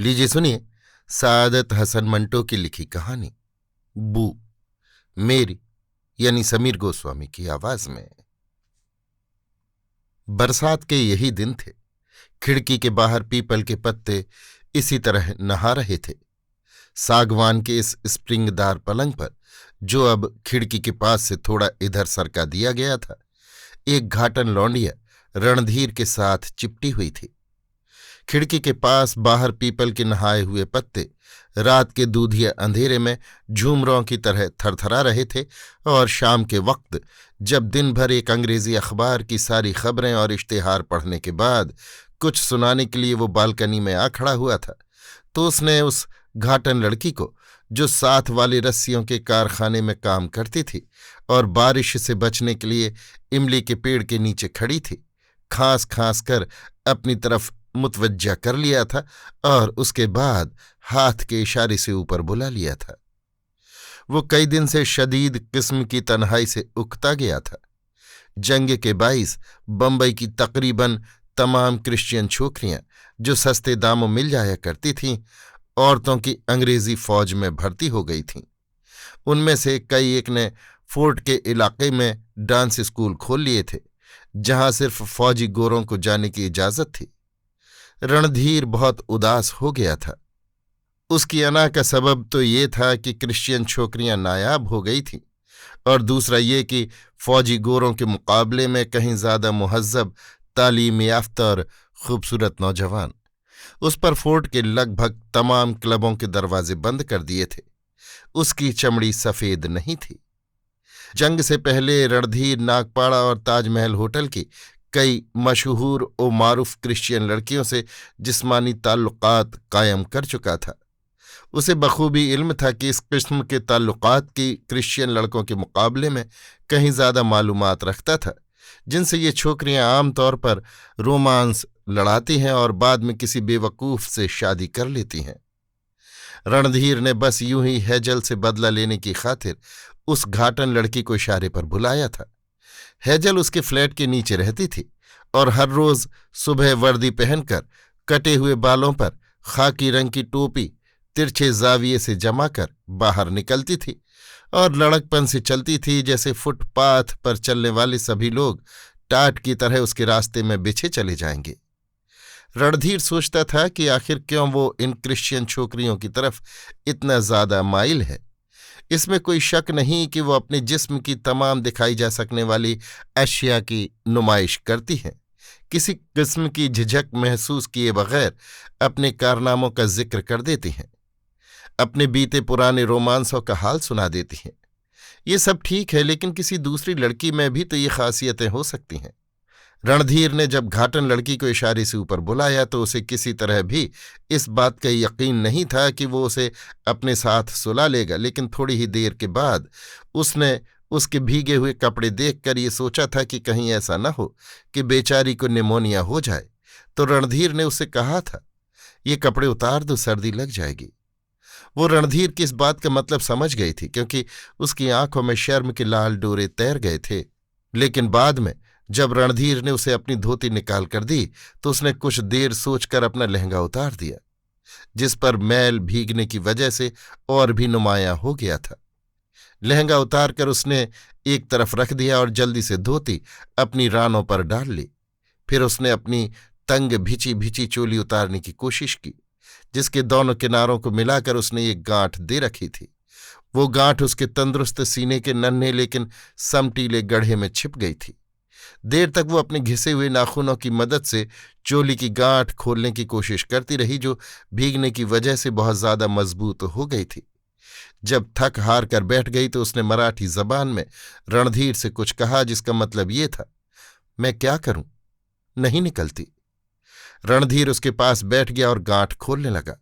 लीजिए सुनिए सादत हसन मंटो की लिखी कहानी बू, मेरी यानी समीर गोस्वामी की आवाज में। बरसात के यही दिन थे। खिड़की के बाहर पीपल के पत्ते इसी तरह नहा रहे थे। सागवान के इस स्प्रिंगदार पलंग पर, जो अब खिड़की के पास से थोड़ा इधर सरका दिया गया था, एक घाटन लौंडिया रणधीर के साथ चिपटी हुई थी। खिड़की के पास बाहर पीपल के नहाए हुए पत्ते रात के दूधिया अंधेरे में झूमरों की तरह थरथरा रहे थे, और शाम के वक्त जब दिन भर एक अंग्रेजी अखबार की सारी खबरें और इश्तेहार पढ़ने के बाद कुछ सुनाने के लिए वो बालकनी में आ खड़ा हुआ था, तो उसने उस घाटन लड़की को, जो साथ वाले रस्सियों के कारखाने में काम करती थी और बारिश से बचने के लिए इमली के पेड़ के नीचे खड़ी थी, खांस खांस कर अपनी तरफ मुतवज्जा कर लिया था और उसके बाद हाथ के इशारे से ऊपर बुला लिया था। वो कई दिन से शदीद किस्म की तन्हाई से उकता गया था। जंग के बाइस बंबई की तकरीबन तमाम क्रिश्चियन छोकरियां, जो सस्ते दामों मिल जाया करती थीं, औरतों की अंग्रेजी फौज में भर्ती हो गई थीं। उनमें से कई एक ने फोर्ट के इलाके में डांस स्कूल खोल लिए थे, जहां सिर्फ फौजी गोरों को जाने की इजाजत थी। रणधीर बहुत उदास हो गया था। उसकी अना का सबब तो ये था कि क्रिश्चियन छोकरियां नायाब हो गई थीं, और दूसरा ये कि फौजी गोरों के मुकाबले में कहीं ज्यादा मुहज्जब, तालीम याफ्ता और खूबसूरत नौजवान। उस पर फोर्ट के लगभग तमाम क्लबों के दरवाजे बंद कर दिए थे। उसकी चमड़ी सफेद नहीं थी। जंग से पहले रणधीर नागपाड़ा और ताजमहल होटल की कई मशहूर और मारूफ क्रिश्चियन लड़कियों से जिस्मानी ताल्लुकात कायम कर चुका था। उसे बखूबी इल्म था कि इस किस्म के ताल्लुकात की क्रिश्चियन लड़कों के मुकाबले में कहीं ज्यादा मालूमात रखता था, जिनसे ये छोकरियां आमतौर पर रोमांस लड़ाती हैं और बाद में किसी बेवकूफ से शादी कर लेती हैं। रणधीर ने बस यूं ही हेजल से बदला लेने की खातिर उस घाटन लड़की को इशारे पर बुलाया था। हेजल उसके फ्लैट के नीचे रहती थी और हर रोज सुबह वर्दी पहनकर कटे हुए बालों पर खाकी रंग की टोपी तिरछे जाविये से जमा कर बाहर निकलती थी और लड़कपन से चलती थी, जैसे फुटपाथ पर चलने वाले सभी लोग टाट की तरह उसके रास्ते में बिछे चले जाएंगे। रणधीर सोचता था कि आखिर क्यों वो इन क्रिश्चियन छोकरियों की तरफ इतना ज्यादा माइल है। इसमें कोई शक नहीं कि वो अपने जिस्म की तमाम दिखाई जा सकने वाली अशिया की नुमाइश करती हैं, किसी किस्म की झिझक महसूस किए बगैर अपने कारनामों का जिक्र कर देती हैं, अपने बीते पुराने रोमांसों का हाल सुना देती हैं। ये सब ठीक है, लेकिन किसी दूसरी लड़की में भी तो ये खासियतें हो सकती हैं। रणधीर ने जब घाटन लड़की को इशारे से ऊपर बुलाया तो उसे किसी तरह भी इस बात का यकीन नहीं था कि वो उसे अपने साथ सुला लेगा, लेकिन थोड़ी ही देर के बाद उसने उसके भीगे हुए कपड़े देखकर ये सोचा था कि कहीं ऐसा न हो कि बेचारी को निमोनिया हो जाए। तो रणधीर ने उसे कहा था, ये कपड़े उतार दो, सर्दी लग जाएगी। वो रणधीर की इस बात का मतलब समझ गई थी, क्योंकि उसकी आंखों में शर्म के लाल डोरे तैर गए थे। लेकिन बाद में जब रणधीर ने उसे अपनी धोती निकाल कर दी तो उसने कुछ देर सोचकर अपना लहंगा उतार दिया, जिस पर मैल भीगने की वजह से और भी नुमायां हो गया था। लहंगा उतारकर उसने एक तरफ रख दिया और जल्दी से धोती अपनी रानों पर डाल ली। फिर उसने अपनी तंग भिची भिची चोली उतारने की कोशिश की, जिसके दोनों किनारों को मिलाकर उसने एक गांठ दे रखी थी। वो गांठ उसके तंदुरुस्त सीने के नन्हे लेकिन समटीले गढ़े में छिप गई थी। देर तक वो अपने घिसे हुए नाखूनों की मदद से चोली की गांठ खोलने की कोशिश करती रही, जो भीगने की वजह से बहुत ज्यादा मजबूत हो गई थी। जब थक हार कर बैठ गई तो उसने मराठी जबान में रणधीर से कुछ कहा, जिसका मतलब ये था, मैं क्या करूं, नहीं निकलती। रणधीर उसके पास बैठ गया और गांठ खोलने लगा।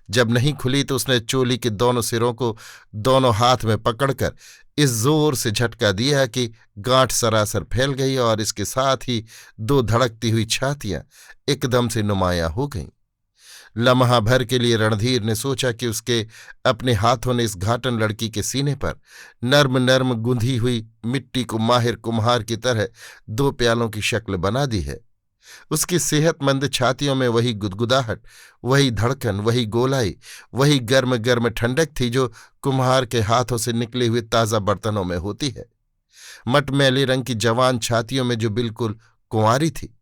जब नहीं खुली तो उसने चोली के दोनों सिरों को दोनों हाथ में पकड़कर इस जोर से झटका दिया कि गांठ सरासर फैल गई और इसके साथ ही दो धड़कती हुई छातियां एकदम से नुमायां हो गईं। लम्हा भर के लिए रणधीर ने सोचा कि उसके अपने हाथों ने इस घाटन लड़की के सीने पर नर्म नर्म गूंधी हुई मिट्टी को माहिर कुम्हार की तरह दो प्यालों की शक्ल बना दी है। उसकी सेहतमंद छातियों में वही गुदगुदाहट, वही धड़कन, वही गोलाई, वही गर्म गर्म ठंडक थी जो कुम्हार के हाथों से निकले हुए ताज़ा बर्तनों में होती है। मटमैले रंग की जवान छातियों में जो बिल्कुल कुंवारी थी,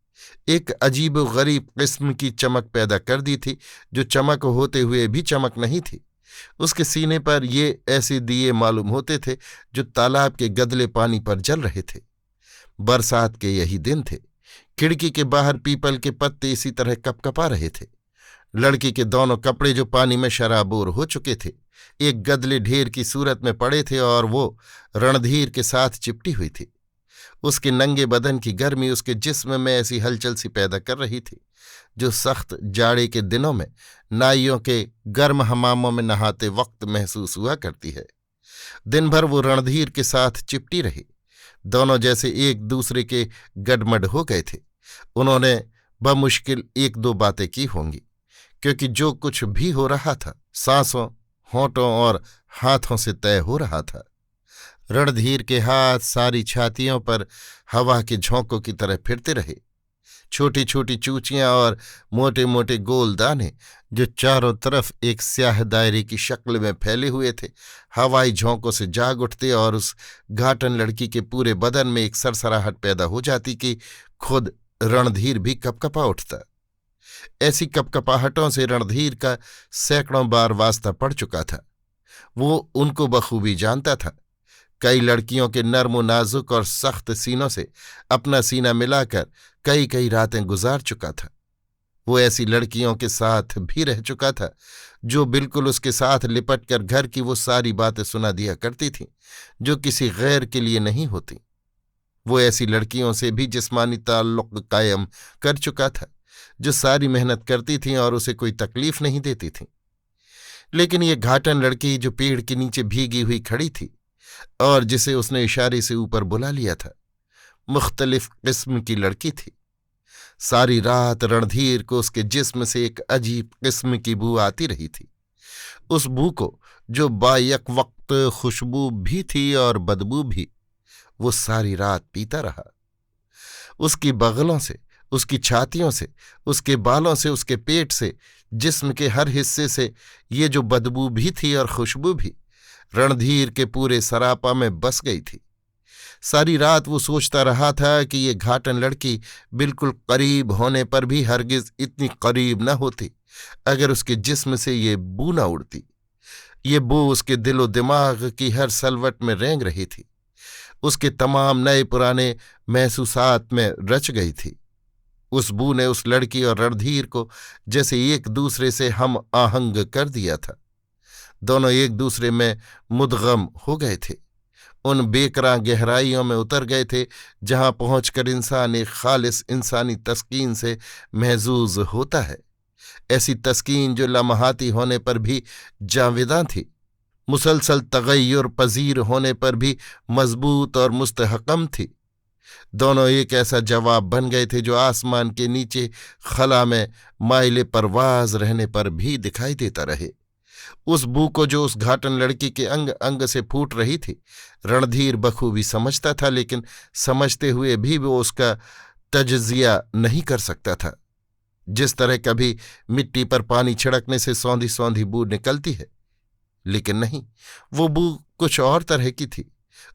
एक अजीब गरीब किस्म की चमक पैदा कर दी थी, जो चमक होते हुए भी चमक नहीं थी। उसके सीने पर ये ऐसे दिए मालूम होते थे जो तालाब के गदले पानी पर जल रहे थे। बरसात के यही दिन थे। खिड़की के बाहर पीपल के पत्ते इसी तरह कपकपा रहे थे। लड़की के दोनों कपड़े जो पानी में शराबोर हो चुके थे, एक गदले ढेर की सूरत में पड़े थे और वो रणधीर के साथ चिपटी हुई थी। उसके नंगे बदन की गर्मी उसके जिस्म में ऐसी हलचल सी पैदा कर रही थी जो सख्त जाड़े के दिनों में नाइयों के गर्म हमामों में नहाते वक्त महसूस हुआ करती है। दिन भर वो रणधीर के साथ चिपटी रही। दोनों जैसे एक दूसरे के गडमड हो गए थे। उन्होंने बमुश्किल एक दो बातें की होंगी, क्योंकि जो कुछ भी हो रहा था सांसों, होंठों और हाथों से तय हो रहा था। रणधीर के हाथ सारी छातियों पर हवा के झोंकों की तरह फिरते रहे। छोटी छोटी चूचियां और मोटे मोटे गोल दाने जो चारों तरफ एक स्याह दायरे की शक्ल में फैले हुए थे, हवाई झोंकों से जाग उठते और उस घाटन लड़की के पूरे बदन में एक सरसराहट पैदा हो जाती कि खुद रणधीर भी कपकपा उठता। ऐसी कपकपाहटों से रणधीर का सैकड़ों बार वास्ता पड़ चुका था। वो उनको बखूबी जानता था। कई लड़कियों के नर्म नाजुक और सख्त सीनों से अपना सीना मिलाकर कई कई रातें गुजार चुका था। वो ऐसी लड़कियों के साथ भी रह चुका था जो बिल्कुल उसके साथ लिपट कर घर की वो सारी बातें सुना दिया करती थीं जो किसी गैर के लिए नहीं होती। वो ऐसी लड़कियों से भी जिस्मानी ताल्लुक कायम कर चुका था जो सारी मेहनत करती थीं और उसे कोई तकलीफ नहीं देती थीं। लेकिन ये घाटन लड़की जो पेड़ के नीचे भीगी हुई खड़ी थी और जिसे उसने इशारे से ऊपर बुला लिया था, मुख्तलिफ किस्म की लड़की थी। सारी रात रणधीर को उसके जिस्म से एक अजीब किस्म की बू आती रही थी। उस बू को जो बायक वक्त खुशबू भी थी और बदबू भी, वो सारी रात पीता रहा। उसकी बगलों से, उसकी छातियों से, उसके बालों से, उसके पेट से, जिस्म के हर हिस्से से ये जो बदबू भी थी और खुशबू भी रणधीर के पूरे सरापा में बस गई थी। सारी रात वो सोचता रहा था कि ये घाटन लड़की बिल्कुल करीब होने पर भी हरगिज इतनी करीब न होती अगर उसके जिस्म से ये बू न उड़ती। ये बू उसके दिलो दिमाग की हर सलवट में रेंग रही थी, उसके तमाम नए पुराने महसूसात में रच गई थी। उस बू ने उस लड़की और रणधीर को जैसे एक दूसरे से हम आहंग कर दिया था। दोनों एक दूसरे में मुदगम हो गए थे, उन बेकरां गहराइयों में उतर गए थे जहां पहुंचकर इंसान एक खालिस इंसानी तस्कीन से महजूज होता है। ऐसी तस्कीन जो लम्हाती होने पर भी जाविदा थी, मुसलसल तगय्युर पजीर होने पर भी मजबूत और मुस्तहकम थी। दोनों एक ऐसा जवाब बन गए थे जो आसमान के नीचे खला में माइले परवाज रहने पर भी दिखाई देता रहे। उस बू को जो उस घाटन लड़की के अंग अंग से फूट रही थी रणधीर बखूबी समझता था, लेकिन समझते हुए भी वो उसका तजजिया नहीं कर सकता था। जिस तरह कभी मिट्टी पर पानी छिड़कने से सौंधी सौंधी बू निकलती है, लेकिन नहीं, वो बू कुछ और तरह की थी।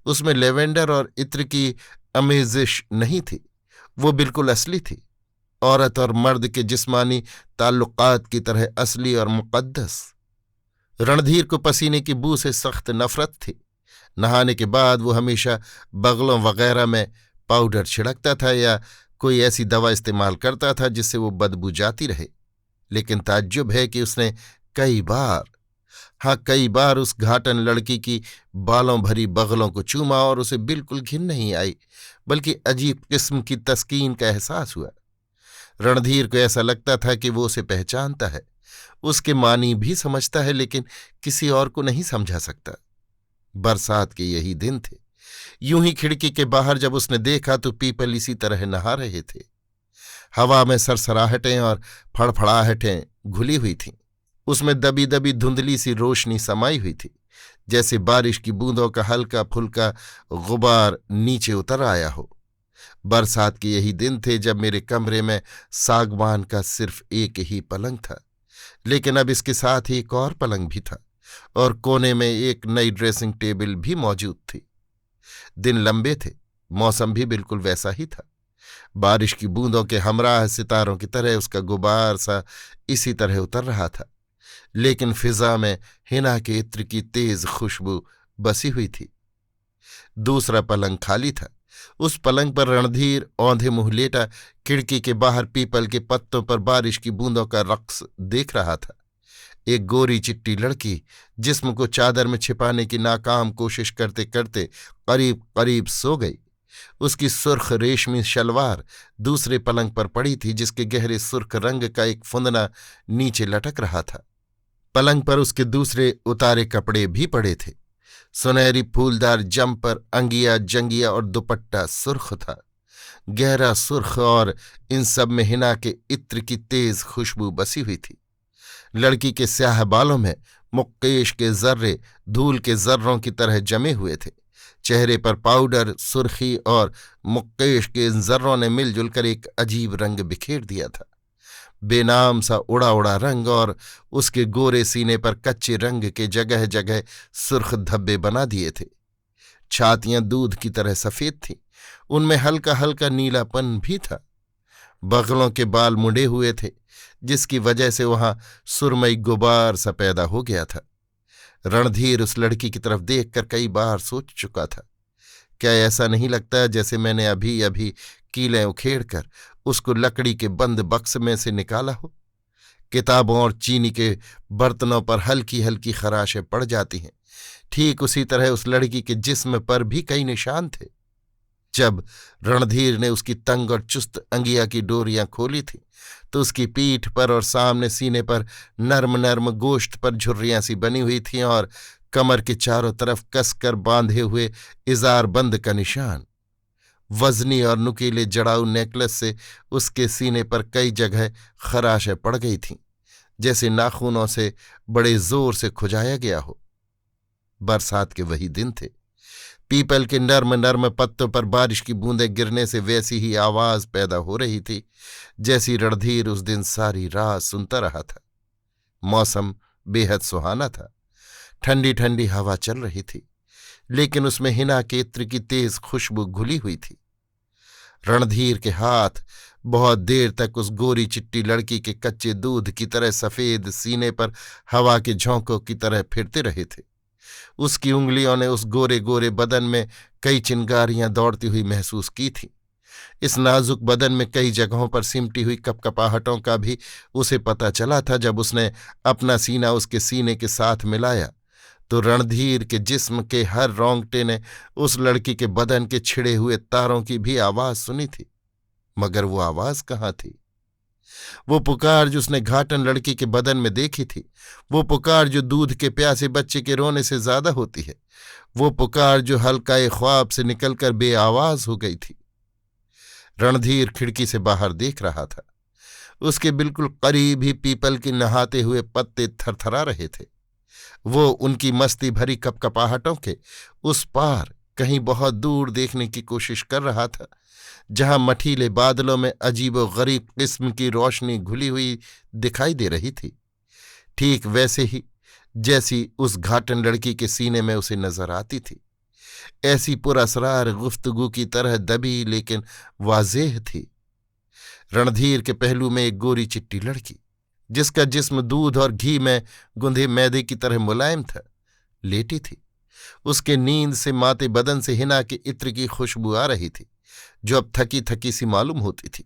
उसमें लेवेंडर और इत्र की अमेजिश नहीं थी, वो बिल्कुल असली थी, औरत और मर्द के जिस्मानी ताल्लुकात की तरह असली और मुकद्दस। रणधीर को पसीने की बू से सख्त नफरत थी। नहाने के बाद वो हमेशा बगलों वगैरह में पाउडर छिड़कता था या कोई ऐसी दवा इस्तेमाल करता था जिससे वो बदबू जाती रहे। लेकिन ताज्जुब है कि उसने कई बार उस घाटन लड़की की बालों भरी बगलों को चूमा और उसे बिल्कुल घिन नहीं आई, बल्कि अजीब किस्म की तस्कीन का एहसास हुआ। रणधीर को ऐसा लगता था कि वो उसे पहचानता है, उसके मानी भी समझता है, लेकिन किसी और को नहीं समझा सकता। बरसात के यही दिन थे। यूं ही खिड़की के बाहर जब उसने देखा तो पीपल इसी तरह नहा रहे थे। हवा में सरसराहटें और फड़फड़ाहटें घुली हुई थीं। उसमें दबी दबी धुंधली सी रोशनी समाई हुई थी, जैसे बारिश की बूंदों का हल्का फुल्का गुबार नीचे उतर आया हो। बरसात के यही दिन थे जब मेरे कमरे में सागवान का सिर्फ एक ही पलंग था, लेकिन अब इसके साथ ही एक और पलंग भी था और कोने में एक नई ड्रेसिंग टेबल भी मौजूद थी। दिन लंबे थे, मौसम भी बिल्कुल वैसा ही था। बारिश की बूंदों के हमराह सितारों की तरह उसका गुबार सा इसी तरह उतर रहा था, लेकिन फिजा में हिना के इत्र की तेज खुशबू बसी हुई थी। दूसरा पलंग खाली था। उस पलंग पर रणधीर औंधे मुंह लेटा खिड़की के बाहर पीपल के पत्तों पर बारिश की बूंदों का रक्स देख रहा था। एक गोरी चिट्टी लड़की जिस्म को चादर में छिपाने की नाकाम कोशिश करते करते करीब करीब सो गई। उसकी सुर्ख रेशमी शलवार दूसरे पलंग पर पड़ी थी, जिसके गहरे सुर्ख रंग का एक फुंदना नीचे लटक रहा था। पलंग पर उसके दूसरे उतारे कपड़े भी पड़े थे। सुनहरी फूलदार जम्पर, अंगिया, जंगिया और दुपट्टा सुर्ख था, गहरा सुर्ख, और इन सब में हिना के इत्र की तेज खुशबू बसी हुई थी। लड़की के स्याह बालों में मुक्केश के जर्रे धूल के जर्रों की तरह जमे हुए थे। चेहरे पर पाउडर, सुर्खी और मुक्केश के इन जर्रों ने मिलजुल कर एक अजीब रंग बिखेर दिया था, बेनाम सा उड़ा उड़ा रंग, और उसके गोरे सीने पर कच्चे रंग के जगह जगह सुर्ख धब्बे बना दिए थे। छातियां दूध की तरह सफेद थीं, उनमें हल्का हल्का नीलापन भी था। बगलों के बाल मुंडे हुए थे, जिसकी वजह से वहां सुरमई गुबार सा पैदा हो गया था। रणधीर उस लड़की की तरफ देखकर कई बार सोच चुका था, क्या ऐसा नहीं लगता जैसे मैंने अभी अभी कीलें उखेड़कर उसको लकड़ी के बंद बक्स में से निकाला हो। किताबों और चीनी के बर्तनों पर हल्की हल्की खराशें पड़ जाती हैं, ठीक उसी तरह उस लड़की के जिस्म पर भी कई निशान थे। जब रणधीर ने उसकी तंग और चुस्त अंगिया की डोरियां खोली थी, तो उसकी पीठ पर और सामने सीने पर नर्म नर्म गोश्त पर झुर्रियां सी बनी हुई थीं और कमर के चारों तरफ कसकर बांधे हुए इजार बंद का निशान। वजनी और नुकीले जड़ाऊ नेकलेस से उसके सीने पर कई जगह खराशें पड़ गई थीं, जैसे नाखूनों से बड़े जोर से खुजाया गया हो। बरसात के वही दिन थे। पीपल के नर्म नर्म पत्तों पर बारिश की बूंदें गिरने से वैसी ही आवाज पैदा हो रही थी जैसी रणधीर उस दिन सारी रात सुनता रहा था। मौसम बेहद सुहाना था। ठंडी ठंडी हवा चल रही थी, लेकिन उसमें हिना के इत्र की तेज खुशबू घुली हुई थी। रणधीर के हाथ बहुत देर तक उस गोरी चिट्टी लड़की के कच्चे दूध की तरह सफेद सीने पर हवा के झोंकों की तरह फिरते रहे थे। उसकी उंगलियों ने उस गोरे गोरे बदन में कई चिंगारियां दौड़ती हुई महसूस की थीं। इस नाजुक बदन में कई जगहों पर सिमटी हुई कपकपाहटों का भी उसे पता चला था। जब उसने अपना सीना उसके सीने के साथ मिलाया तो रणधीर के जिस्म के हर रोंगटे ने उस लड़की के बदन के छिड़े हुए तारों की भी आवाज सुनी थी, मगर वो आवाज कहाँ थी? वो पुकार जो उसने घाटन लड़की के बदन में देखी थी, वो पुकार जो दूध के प्यासे बच्चे के रोने से ज्यादा होती है, वो पुकार जो हल्का ख्वाब से निकलकर बेआवाज हो गई थी। रणधीर खिड़की से बाहर देख रहा था। उसके बिल्कुल करीब ही पीपल के नहाते हुए पत्ते थरथरा रहे थे। वो उनकी मस्ती भरी कपकपाहटों के उस पार कहीं बहुत दूर देखने की कोशिश कर रहा था, जहां मठीले बादलों में अजीबो गरीब किस्म की रोशनी घुली हुई दिखाई दे रही थी, ठीक वैसे ही जैसी उस घाटन लड़की के सीने में उसे नजर आती थी। ऐसी पुरअसरार गुफ्तगू की तरह दबी लेकिन वाज़ेह थी। रणधीर के पहलू में एक गोरी चिट्टी लड़की, जिसका जिस्म दूध और घी में गुंधे मैदे की तरह मुलायम था, लेटी थी। उसके नींद से माते बदन से हिना के इत्र की खुशबू आ रही थी, जो अब थकी थकी सी मालूम होती थी।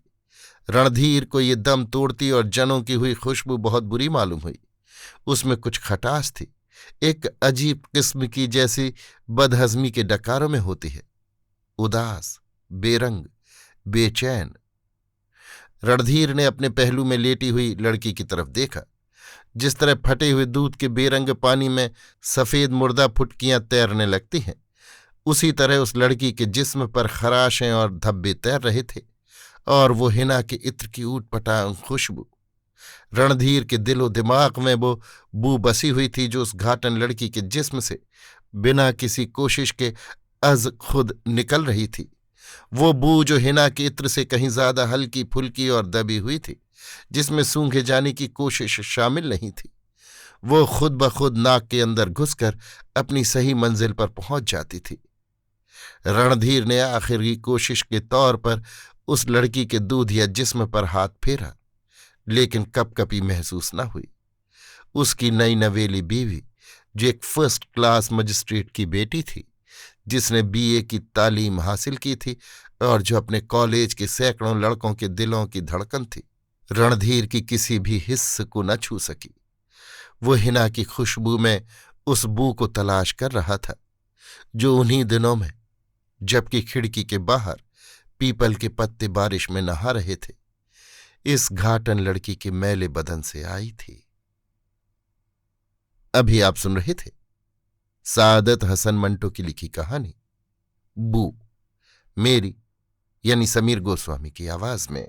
रणधीर को ये दम तोड़ती और जनों की हुई खुशबू बहुत बुरी मालूम हुई। उसमें कुछ खटास थी, एक अजीब किस्म की, जैसी बदहजमी के डकारों में होती है, उदास, बेरंग, बेचैन। रणधीर ने अपने पहलू में लेटी हुई लड़की की तरफ देखा। जिस तरह फटे हुए दूध के बेरंग पानी में सफेद मुर्दा फुटकियां तैरने लगती हैं, उसी तरह उस लड़की के जिस्म पर खराशें और धब्बे तैर रहे थे, और वो हिना के इत्र की ऊटपटांग खुशबू। रणधीर के दिलो दिमाग में वो बू बसी हुई थी जो उस घाटन लड़की के जिस्म से बिना किसी कोशिश के अज खुद निकल रही थी। वो बू जो हिना के इत्र से कहीं ज्यादा हल्की फुल्की और दबी हुई थी, जिसमें सूंघे जाने की कोशिश शामिल नहीं थी, वो खुद ब खुद नाक के अंदर घुसकर अपनी सही मंजिल पर पहुंच जाती थी। रणधीर ने आखिरी कोशिश के तौर पर उस लड़की के दूध या जिस्म पर हाथ फेरा, लेकिन कपकपी महसूस न हुई। उसकी नई नवेली बीवी, जो एक फर्स्ट क्लास मजिस्ट्रेट की बेटी थी, जिसने बीए की तालीम हासिल की थी और जो अपने कॉलेज के सैकड़ों लड़कों के दिलों की धड़कन थी, रणधीर की किसी भी हिस्स को न छू सकी। वो हिना की खुशबू में उस बू को तलाश कर रहा था, जो उन्हीं दिनों में, जबकि खिड़की के बाहर पीपल के पत्ते बारिश में नहा रहे थे, इस घाटन लड़की के मैले बदन से आई थी। अभी आप सुन रहे थे सादत हसन मंटो की लिखी कहानी बू, मेरी यानी समीर गोस्वामी की आवाज में।